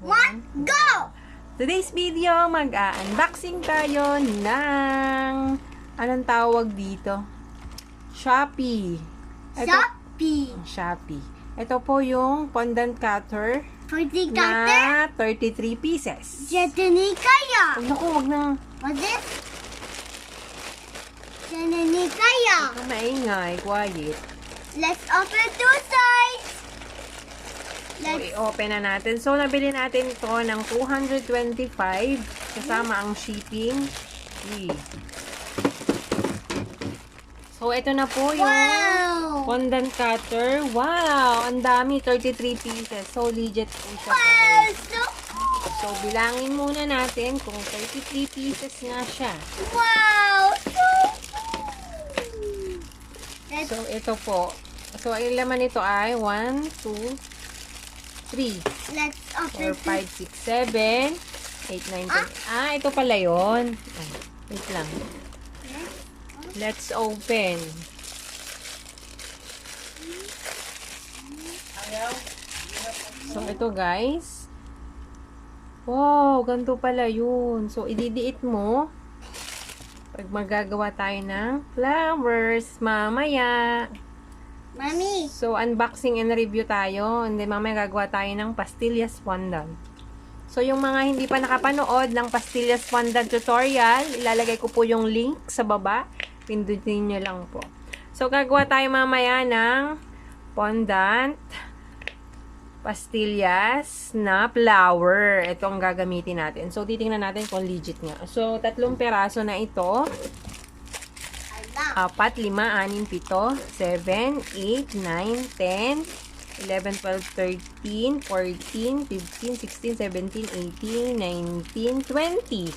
One, go! Today's video, mag-unboxing tayo ng anong tawag dito? Shopee. Shopee. Ito po yung fondant cutter na 33 pieces. Jetini kaya. Naku, wag na. What is? Jetini kaya. Ang maingay, quiet. Let's open two sides. So, i-open na natin. So, nabili natin ito ng 225 kasama ang shipping. So, ito na po yung fondant cutter. Wow! Ang dami. 33 pieces. So, legit po siya. So, bilangin muna natin kung 33 pieces nga siya. Wow! So, ito po. So, ang laman nito ay 1, 2, 3, Let's open 4, 5, 6, 7, 8, 9, 10. Ito pala yun. Wait lang. Let's open. So, ito guys. Wow, ganito pala yun. So, ididiit mo. Pag magagawa tayo ng flowers mamaya. Mami. So, unboxing and review tayo. And then, mamaya gagawa tayo ng pastillas fondant. So, yung mga hindi pa nakapanood ng pastillas fondant tutorial, ilalagay ko po yung link sa baba. Pindutin nyo lang po. So, gagawa tayo mamaya ng fondant pastillas na flower. Ito ang gagamitin natin. So, titingnan natin kung legit nga. So, 3 peraso na ito. 4, 5, 6, 7, 8, 9, 10, 11, 12, 13, 14, 15, 16, 17, 18, 19, 20,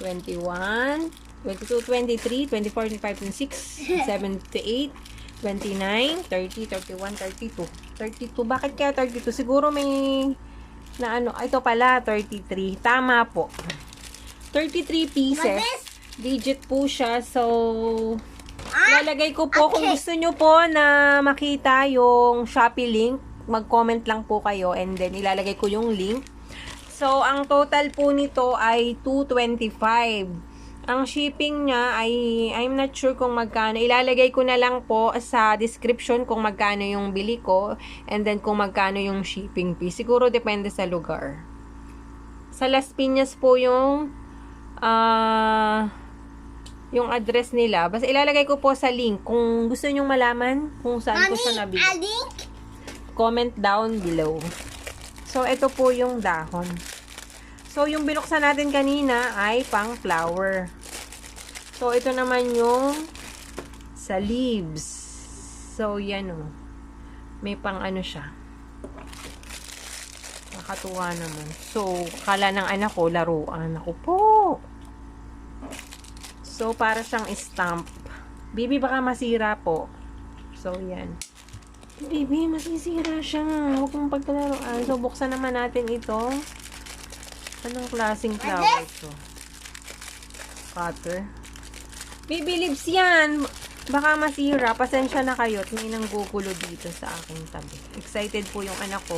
21, 22, 23, 24, 25, 26, 28, 29, 30, 31, 32. 32. Bakit kaya 32? Siguro may na ano. Ito pala, 33. Tama po. 33 pieces. Legit po siya. So, lalagay ko po kung gusto nyo po na makita yung Shopee link. Mag-comment lang po kayo and then ilalagay ko yung link. So, ang total po nito ay 225. Ang shipping niya ay, I'm not sure kung magkano. Ilalagay ko na lang po sa description kung magkano yung bili ko and then kung magkano yung shipping fee. Siguro depende sa lugar. Sa Las Piñas po yung address nila. Basta ilalagay ko po sa link. Kung gusto nyong malaman kung saan ko siya nabili. A link? Comment down below. So, ito po yung dahon. So, yung binuksan natin kanina ay pang flower. So, ito naman yung sa leaves. So, yan o. May pang ano siya. Nakatuwa naman. So, kala ng anak ko, laruan. Ako po. So, para siyang stamp. Bibi, baka masira po. So, yan. Bibi, masisira siya. Huwag mong pagkalaruan. So, buksan naman natin ito. Anong klaseng flower ito? Cutter. Baby leaves yan. Baka masira. Pasensya na kayo. May nang gugulo dito sa aking tabi. Excited po yung anak ko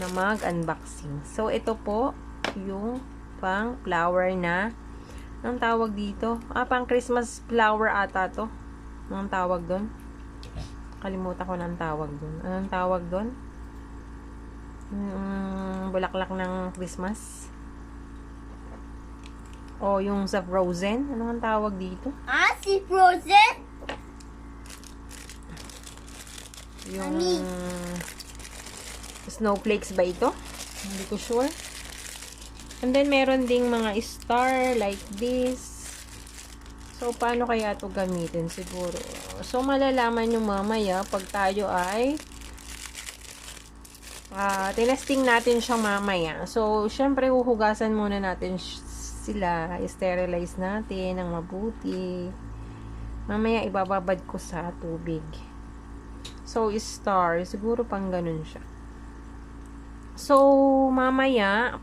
na mag-unboxing. So, ito po yung pang flower na anong tawag dito? Pang Christmas flower ata to. Anong tawag doon? Kalimutan ko na ang tawag doon. Anong tawag doon? Bulaklak ng Christmas. O, yung sa frozen. Ano ang tawag dito? Si frozen? Yung snowflakes ba ito? Hindi ko sure. And then, meron ding mga star like this. So, paano kaya ito gamitin? Siguro. So, malalaman nyo mamaya pag tayo ay tinesting natin siya mamaya. So, syempre, huhugasan muna natin sila, sterilize natin ng mabuti. Mamaya ibababad ko sa tubig. So, star, siguro pang ganun siya. So, mamaya,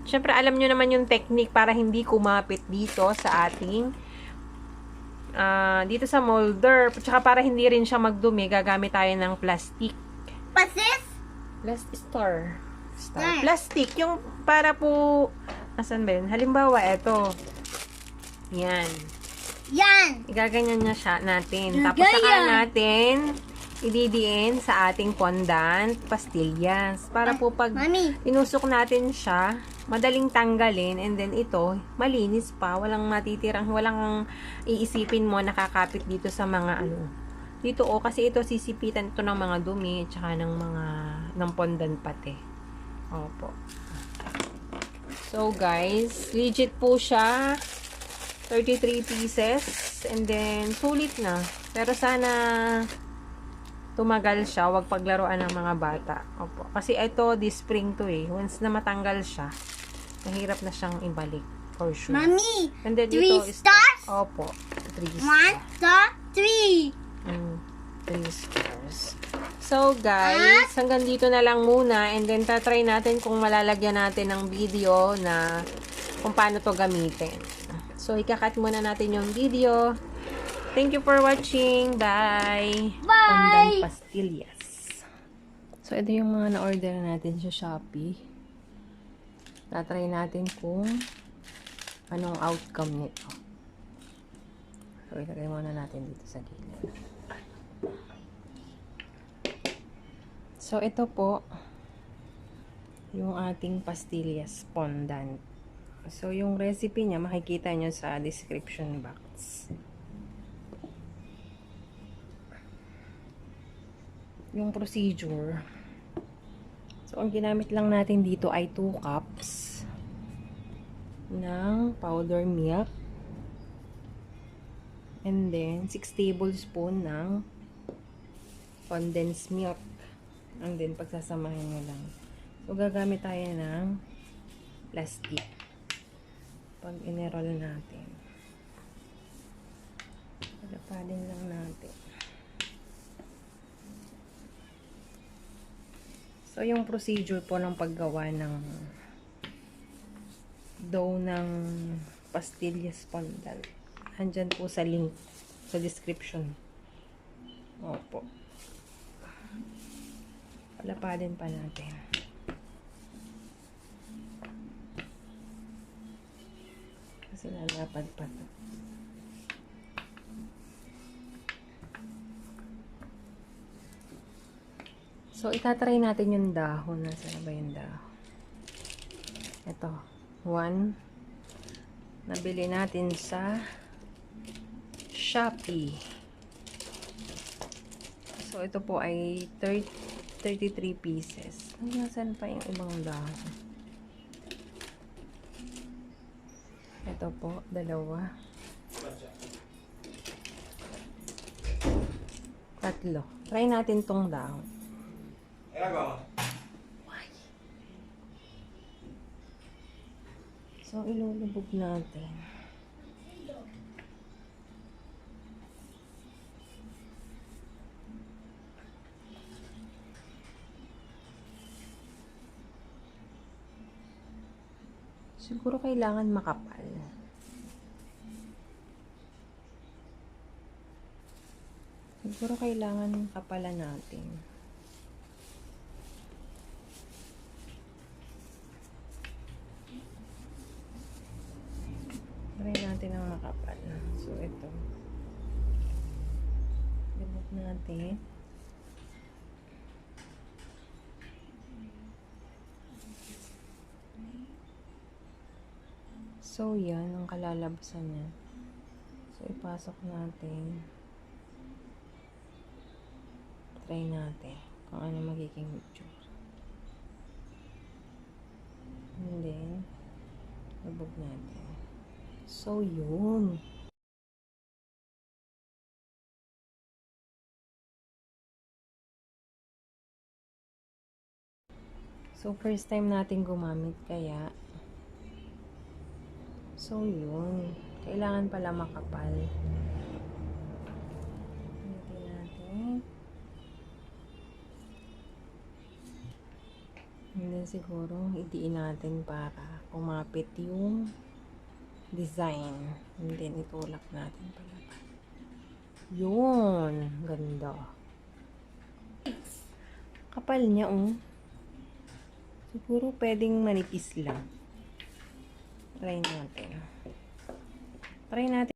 syempre alam nyo naman yung technique para hindi kumapit dito sa ating dito sa molder. Tsaka para hindi rin siya magdumi, gagamit tayo ng plastic. What's this? Last star. Star. Plastic. Yung para po, asan ba yun? Halimbawa, eto. Yan. Yan. Igaganyan na siya natin. Tapos saka natin ididiin sa ating fondant pastillas. Para po pag Mami. tinusok natin siya, madaling tanggalin, and then ito, malinis pa. Walang matitirang, walang iisipin mo nakakapit dito sa mga dito kasi ito sisipitan ito ng mga dumi, tsaka ng fondant pati. Opo. So guys, legit po siya. 33 pieces. And then, sulit na. Pero sana tumagal siya. Huwag paglaruan ng mga bata. Opo. Kasi ito, this spring to eh. Once na matanggal siya, mahirap na siyang ibalik. For sure. Mami. And then, 3 ito is, stars? opo. 3 1, 2, 3. 3 stars. So, guys, hanggang dito na lang muna. And then, tatry natin kung malalagyan natin ng video na kung paano to gamitin. So, ikakat muna natin yung video. Thank you for watching. Bye! Bye! Fondant pastillas. So, ito yung mga na-order natin sa Shopee. Tatry natin kung anong outcome nito. So, ilagay muna natin dito sa gilid. So, ito po yung ating pastillas fondant. So, yung recipe niya, makikita nyo sa description box. Yung procedure. So, ang ginamit lang natin dito ay 2 cups ng powder milk. And then, 6 tablespoon ng condensed milk. And then, pagsasamahin nyo lang. So, gagamit tayo ng plastic. Pag in-roll natin. Palapadin lang natin. So, yung procedure po ng paggawa ng dough ng pastillas fondant. Andyan po sa link, sa description. Opo. Palapadin pa natin. Kasi lalapad pa to. So, itatry natin yung dahon. Nasaan ba yung dahon? Ito. 1. Nabili natin sa Shopee. So, ito po ay 33 pieces. Nasaan pa yung ibang dahon? Ito po, 2. 3. Try natin tong dahon. So, ilulubog natin. Siguro kailangan makapal. Siguro kailangan kapalan natin. Try natin ang makapal. So, ito. Lubog natin. So, yan ang kalalabasan niya. So, ipasok natin. Try natin kung ano magiging picture. And then, lubog natin. So, yun. So, first time natin gumamit kaya so, yun. Kailangan pala makapal. Tingnan natin. And then, siguro, idiin natin para kumapit yung design. And then, itulak natin pala. Yun. Ganda. Kapal niya, oh. Siguro pwedeng manipis lang. Try natin. Try natin.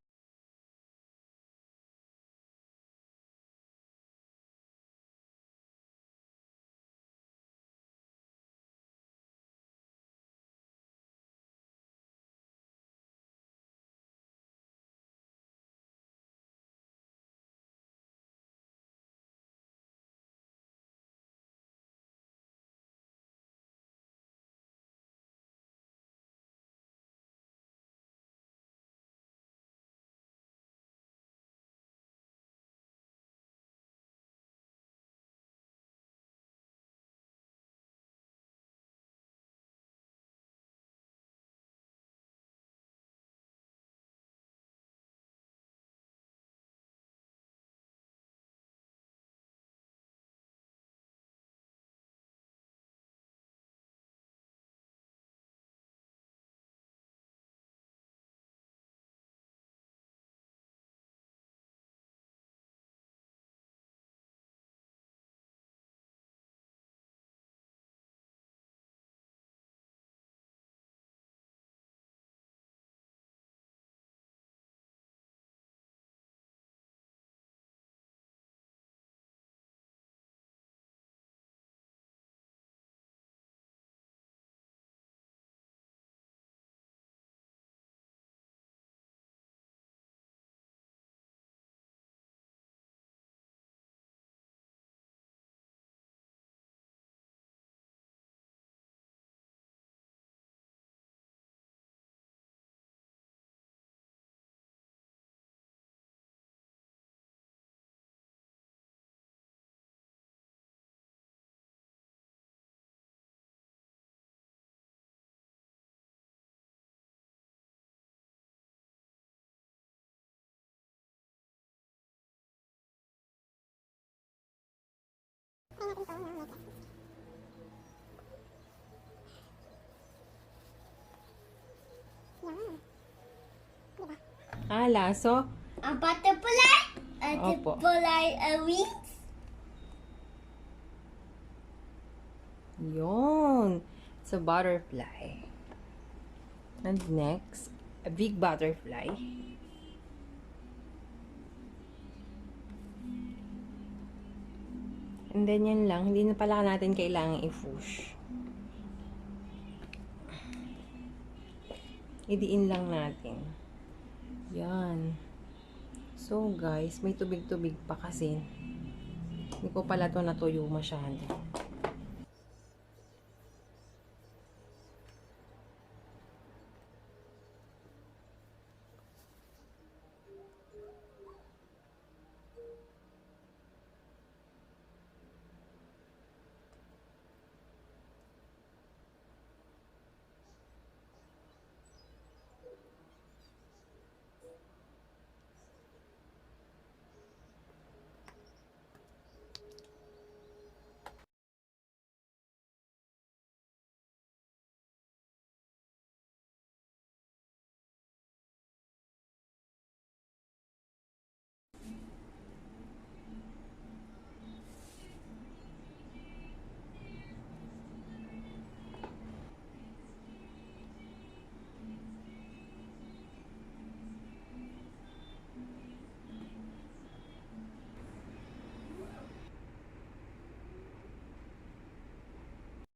Laso? A butterfly? A Opo. butterfly wings? Yun. It's a butterfly. And next, a big butterfly. And then yan lang. Hindi na pala natin kailangan i-push. Idiin lang natin. Yan. So guys, may tubig-tubig pa kasi. Hindi ko pala to natuyo masyado.